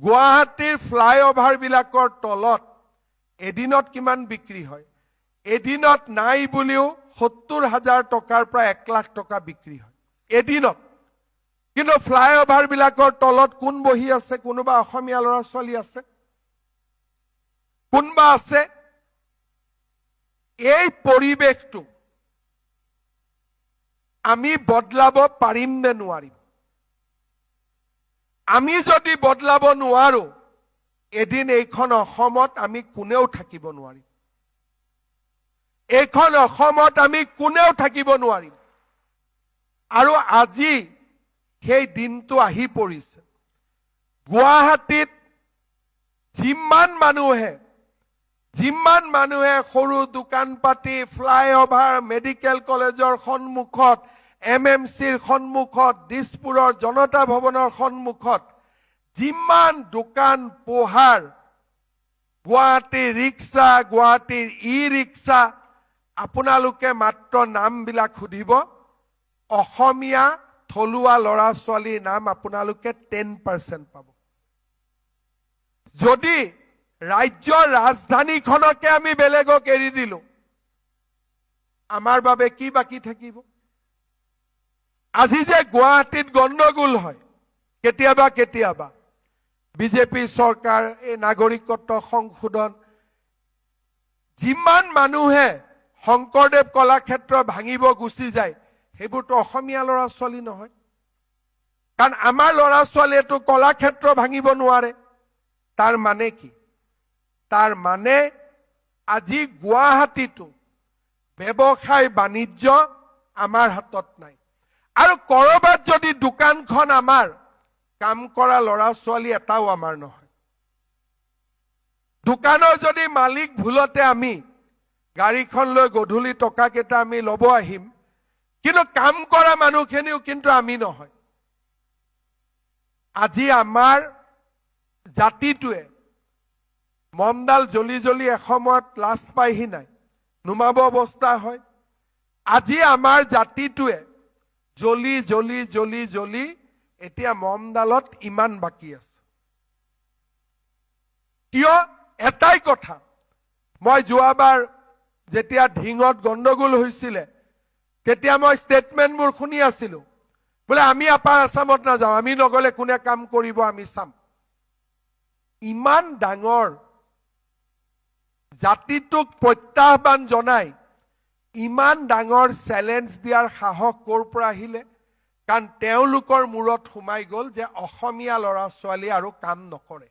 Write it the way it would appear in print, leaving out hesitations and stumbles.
গুৱাহাটীৰ ফ্লাইঅভাৰ বিলাকৰ তলত এদিনত কিমান বিক্ৰী হয়? এদিনত নাই বুলিও 70,000 টকাৰ পৰা 1 লাখ টকা বিক্ৰী হয় এদিনত। কিন্তু ফ্লাইঅভাৰ বিলাকৰ তলত কোন বহি আছে? কোনোবা অসমীয়া ল'ৰা ছোৱালী আছে? কোনবা আছে? এই পৰিৱেশটো আমি বদলাব পাৰিম নে নোৱাৰিম? আমি যদি বদলাব নোৱাৰো, এদিন এইখন অসমত আমি কোনেও থাকিব নোৱাৰিম। এইখন অসমত আমি কোনেও থাকিব নোৱাৰিম। আৰু আজি সেই দিনটো আহি পৰিছে। গুৱাহাটীত যিমান মানুহে সৰু দোকান পাতি, ফ্লাইঅভাৰ, মেডিকেল কলেজৰ সন্মুখত, MMCৰ সন্মুখত, দিছপুৰৰ জনতা ভৱনৰ সন্মুখত যিমান দোকান পোহাৰ, গুৱাহাটীৰ ৰিক্সা, গুৱাহাটীৰ ই-ৰিক্সা, আপোনালোকে মাত্ৰ নামবিলাক সুধিব, অসমীয়া থলুৱা ল'ৰা ছোৱালীৰ নাম আপোনালোকে 10% পাব। যদি ৰাজ্যৰ ৰাজধানীখনকে আমি বেলেগক এৰি দিলো, আমাৰ বাবে কি বাকী থাকিব? আজি যে গুৱাহাটীত গণ্ডগোল হয় কেতিয়াবা, বিজেপি চৰকাৰ, এই নাগৰিকত্ব সংশোধন, যিমান মানুহে শংকৰদেৱ কলাক্ষেত্ৰ ভাঙিব গুচি যায়, সেইবোৰতো অসমীয়া ল'ৰা ছোৱালী নহয়। কাৰণ আমাৰ ল'ৰা ছোৱালীয়েতো কলাক্ষেত্ৰ ভাঙিব নোৱাৰে। তাৰ মানে কি? তাৰ মানে আজি গুৱাহাটীতো ব্যৱসায় বাণিজ্য আমাৰ হাতত নাই। আৰু কৰবাত যদি দোকানখন আমাৰ, কাম কৰা ল'ৰা ছোৱালী এটাও আমাৰ নহয়। দোকানৰ যদি মালিক ভুলতে আমি গাড়ীখন লৈ গধূলি টকা কেইটা আমি ল'ব আহিম, কিন্তু কাম কৰা মানুহখিনিও কিন্তু আমি নহয়। আজি আমাৰ জাতিটোৱে মমডাল জ্বলি জ্বলি এসময়ত লাজ পাইহি নাই, নুমাব অৱস্থা হয়। আজি আমাৰ জাতিটোৱে জ্বলি জ্বলি জ্বলি জ্বলি এতিয়া মমডালত ইমান বাকী আছে। কিয়? এটাই কথা, মই যোৱাবাৰ যেতিয়া ঢিঙত গণ্ডগোল হৈছিলে, তেতিয়া মই ষ্টেটমেণ্টবোৰ শুনি আছিলো, বোলে আমি আপাৰ আছামত নাযাওঁ, আমি নগলে কোনে কাম কৰিব, আমি চাম। ইমান ডাঙৰ জাতিটোক প্ৰত্যাহ্বান জনাই ইমান ডাঙৰ চেলেঞ্জ দিয়াৰ সাহস ক'ৰ পৰা আহিলে? কাৰণ তেওঁলোকৰ মূৰত সোমাই গ'ল যে অসমীয়া ল'ৰা ছোৱালী আৰু কাম নকৰে।